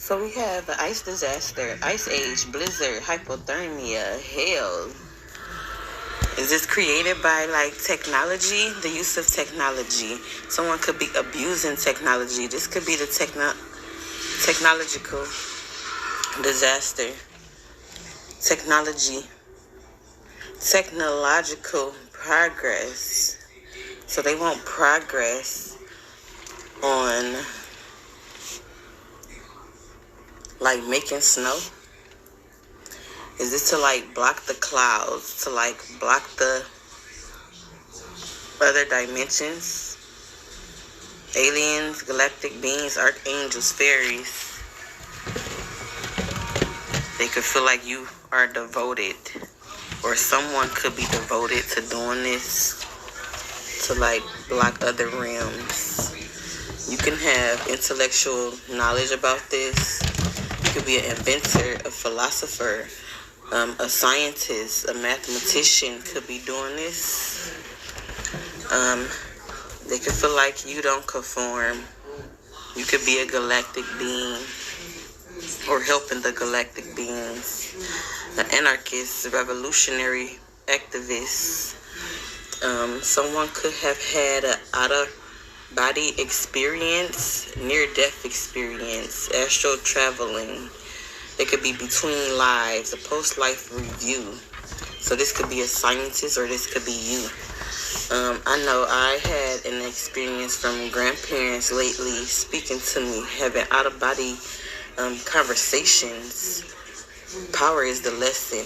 So we have an ice disaster, ice age, blizzard, hypothermia, hail. Is this created by like technology? The use of technology. Someone could be abusing technology. This could be the technological disaster. Technological progress. So they want progress on like making snow. Is this to like block the clouds, to like block the other dimensions? Aliens, galactic beings, archangels, fairies. They could feel like you are devoted, or someone could be devoted to doing this to like block other realms. You can have intellectual knowledge about this. You could be an inventor, a philosopher, a scientist, a mathematician could be doing this. They could feel like you don't conform. You could be a galactic being or helping the galactic beings. An anarchist, a revolutionary activist. Someone could have had an out-of-body experience, near-death experience, astral traveling. It could be between lives, a post-life review. So this could be a scientist or this could be you. I know I had an experience from grandparents lately speaking to me, having out-of-body conversations. Power is the lesson.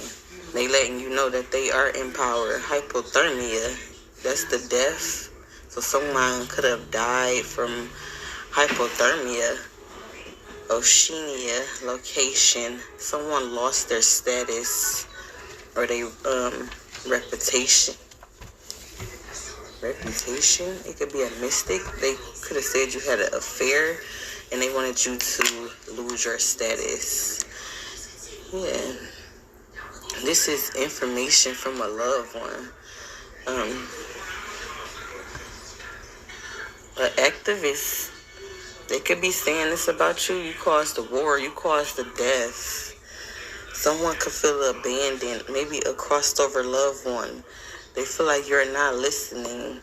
They letting you know that they are in power. Hypothermia, that's the death. So someone could have died from hypothermia. Oceania, location. Someone lost their status or their reputation. Reputation? It could be a mystic. They could have said you had an affair and they wanted you to lose your status. Yeah. This is information from a loved one. An activist, they could be saying this about you. You caused the war. You caused the death. Someone could feel abandoned. Maybe a crossed over loved one. They feel like you're not listening.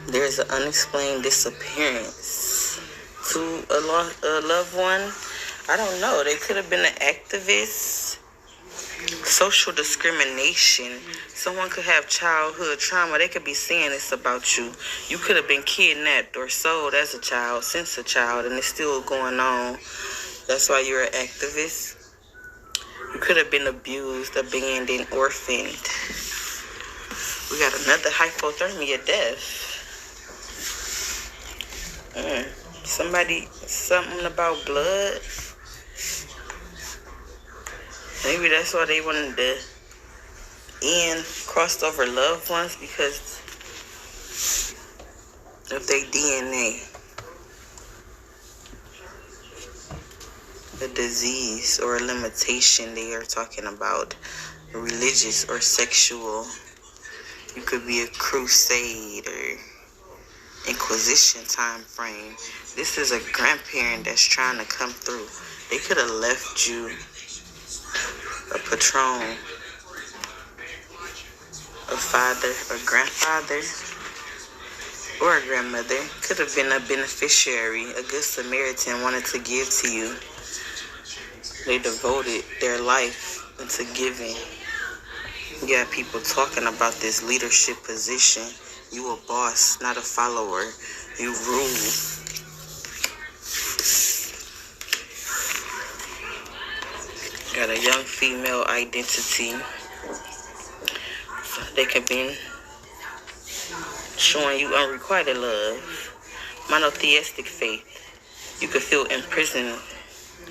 There's an unexplained disappearance to a loved one. I don't know. They could have been an activist. Social discrimination. Someone could have childhood trauma. They could be saying this about you. You could have been kidnapped or sold as a child, since a child, and it's still going on. That's why you're an activist. You could have been abused, abandoned, orphaned. We got another hypothermia death. Something about blood. Maybe that's why they wanted to end crossed over loved ones, because of their DNA. A disease or a limitation they are talking about, religious or sexual. You could be a crusade or Inquisition time frame. This is a grandparent that's trying to come through. They could have left you a patron, a father, a grandfather, or a grandmother. Could have been a beneficiary, a good Samaritan wanted to give to you. They devoted their life into giving. You got people talking about this leadership position. You a boss, not a follower. You rule. Got a young female identity. They could be showing you unrequited love. Monotheistic faith. You could feel imprisoned.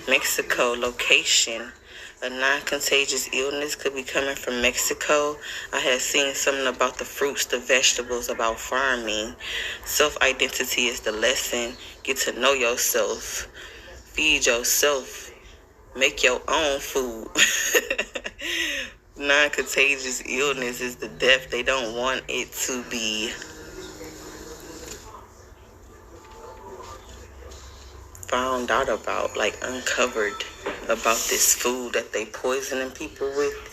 Mexico, location. A non-contagious illness could be coming from Mexico. I had seen something about the fruits, the vegetables, about farming. Self-identity is the lesson. Get to know yourself. Feed yourself. Make your own food. Non-contagious illness is the death. They don't want it to be found out about, like uncovered about this food that they poisoning people with.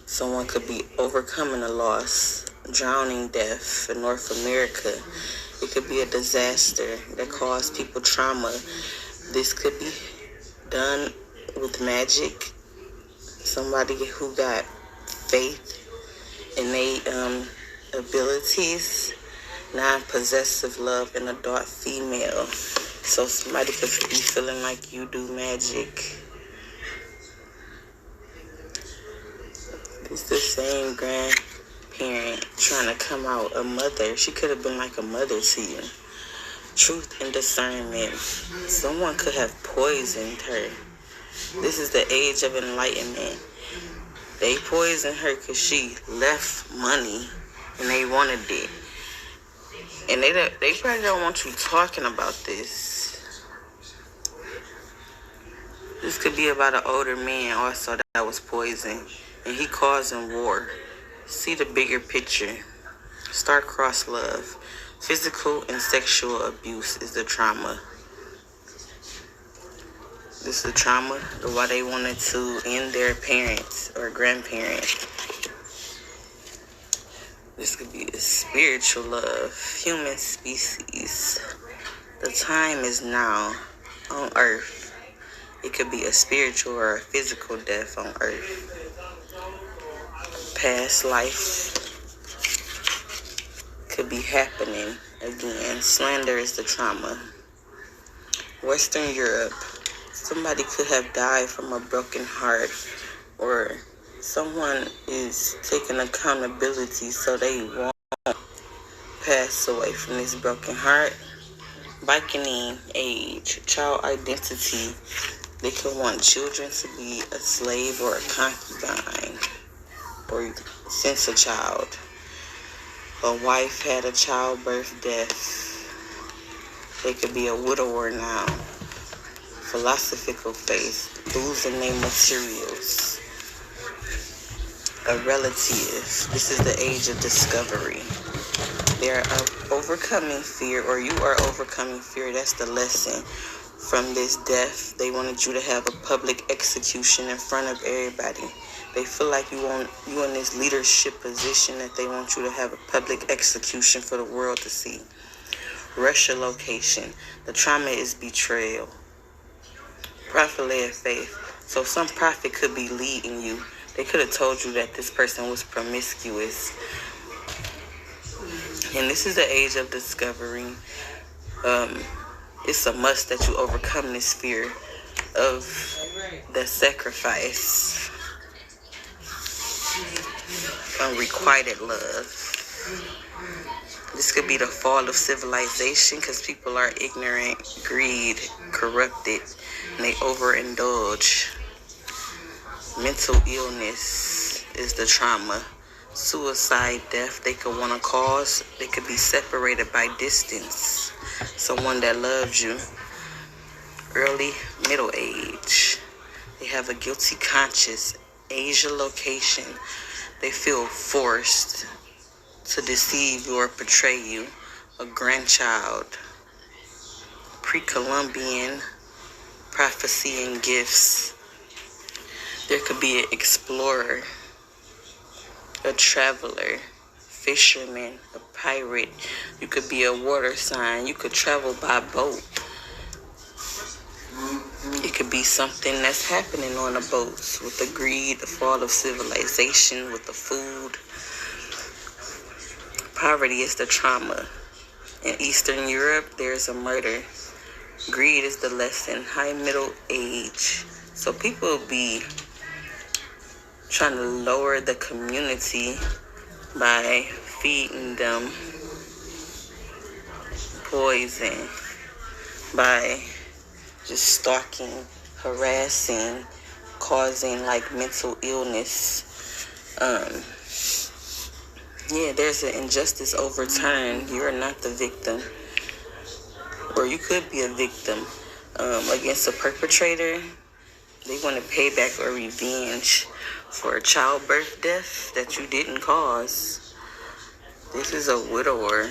Someone could be overcoming a loss, drowning death in North America. It could be a disaster that caused people trauma. This could be done with magic. Somebody who got faith in their abilities. Non-possessive love in adult female. So somebody could be feeling like you do magic. It's the same grandparent trying to come out a mother. She could have been like a mother to you. Truth and discernment. Someone could have poisoned her. This is the age of enlightenment. They poisoned her because she left money and they wanted it. And they probably don't want you talking about this. This could be about an older man also that was poisoned. And he causing war. See the bigger picture. Star-crossed love. Physical and sexual abuse is the trauma. This is the trauma of why they wanted to end their parents or grandparents. This could be a spiritual love. Human species. The time is now on earth. It could be a spiritual or a physical death on earth. Past life could be happening again. Slander is the trauma. Western Europe. Somebody could have died from a broken heart, or someone is taking accountability so they won't pass away from this broken heart. Bikening age. Child identity. They could want children to be a slave or a concubine, or since a child. A wife had a childbirth death. They could be a widower now. Philosophical faith. Losing their materials. A relative. This is the age of discovery. They are overcoming fear, or you are overcoming fear. That's the lesson from this death. They wanted you to have a public execution in front of everybody. They feel like you in this leadership position that they want you to have a public execution for the world to see. Russia location. The trauma is betrayal. Prophet-led faith. So some prophet could be leading you. They could have told you that this person was promiscuous. And this is the age of discovery. It's a must that you overcome this fear of the sacrifice. Unrequited love. This could be the fall of civilization because people are ignorant, greed, corrupted, and they overindulge. Mental illness is the trauma. Suicide, death, they could want to cause. They could be separated by distance. Someone that loves you. Early middle age. They have a guilty conscience. Asia location. They feel forced to deceive you or betray you. A grandchild. Pre-Columbian prophecy and gifts. There could be an explorer, a traveler, fisherman, a pirate. You could be a water sign. You could travel by boat. It could be something that's happening on the boats with the greed, the fall of civilization, with the food. Poverty is the trauma. In Eastern Europe, there's a murder. Greed is the lesson. High middle age. So people be trying to lower the community by feeding them poison, by just stalking, harassing, causing like mental illness. There's an injustice overturned. You're not the victim, or you could be a victim against a perpetrator. They want to pay back or revenge for a childbirth death that you didn't cause. This is a widower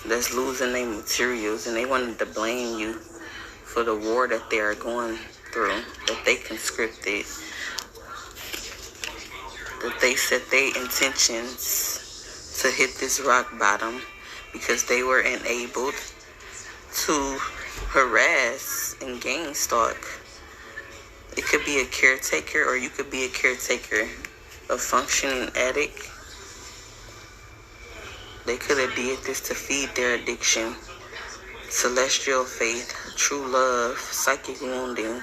that's losing their materials, and they wanted to blame you for the war that they are going through, that they conscripted, that they set their intentions to hit this rock bottom because they were enabled to harass and gain stock. It could be a caretaker, or you could be a caretaker, a functioning addict. They could have did this to feed their addiction. Celestial faith, true love, psychic wounding.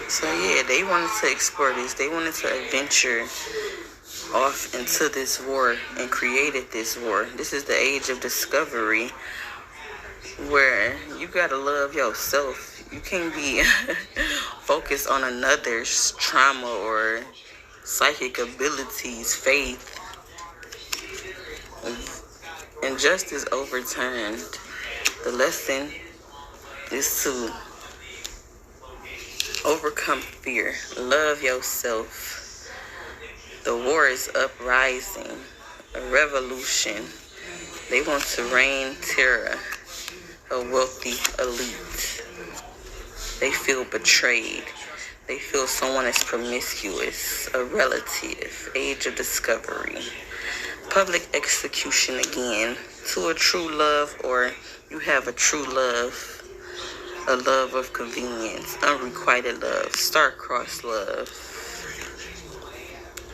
So yeah, they wanted to explore this. They wanted to adventure off into this war and created this war. This is the age of discovery, where you gotta love yourself. You can't be focused on another's trauma or psychic abilities, faith. Injustice overturned. The lesson is to overcome fear. Love yourself. The war is uprising. A revolution. They want to reign terror. A wealthy elite. They feel betrayed. They feel someone is promiscuous. A relative. Age of discovery. Public execution again. To a true love, or you have a true love. A love of convenience. Unrequited love. Star-crossed love.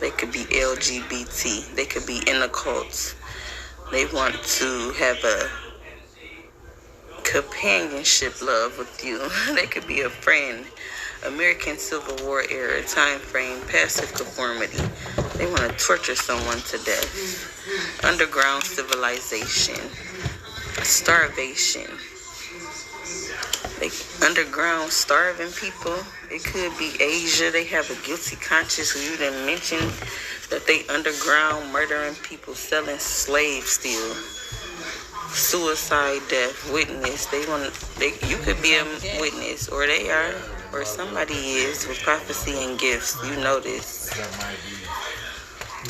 They could be LGBT. They could be in a cult. They want to have a companionship love with you. They could be a friend. American Civil War era time frame. Passive conformity. They want to torture someone to death. Underground civilization. Starvation. Underground starving people. It could be Asia. They have a guilty conscience. You didn't mention that they underground murdering people, selling slaves still. Suicide, death, witness. You could be a witness, or they are, or somebody is with prophecy and gifts. You know this.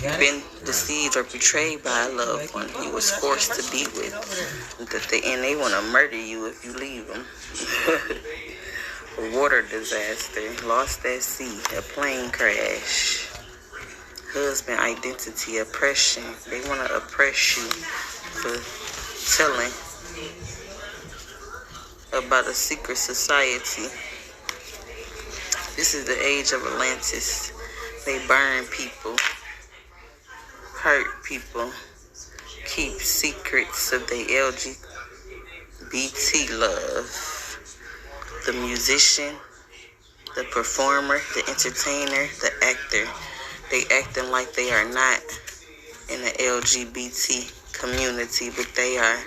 You've been deceived or betrayed by a loved one you was forced to be with. And they want to murder you if you leave them. A water disaster. Lost at sea. A plane crash. Husband identity. Oppression. They want to oppress you for telling about a secret society. This is the age of Atlantis. They burn people. Hurt people, keep secrets of their LGBT love. The musician, the performer, the entertainer, the actor. They acting like they are not in the LGBT community, but they are.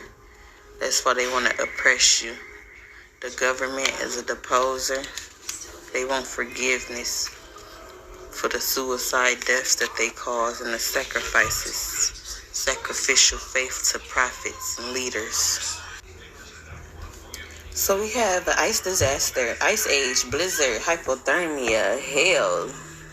That's why they want to oppress you. The government is a deposer. They want forgiveness for the suicide deaths that they cause and the sacrifices. Sacrificial faith to prophets and leaders. So we have an ice disaster, ice age, blizzard, hypothermia, hail,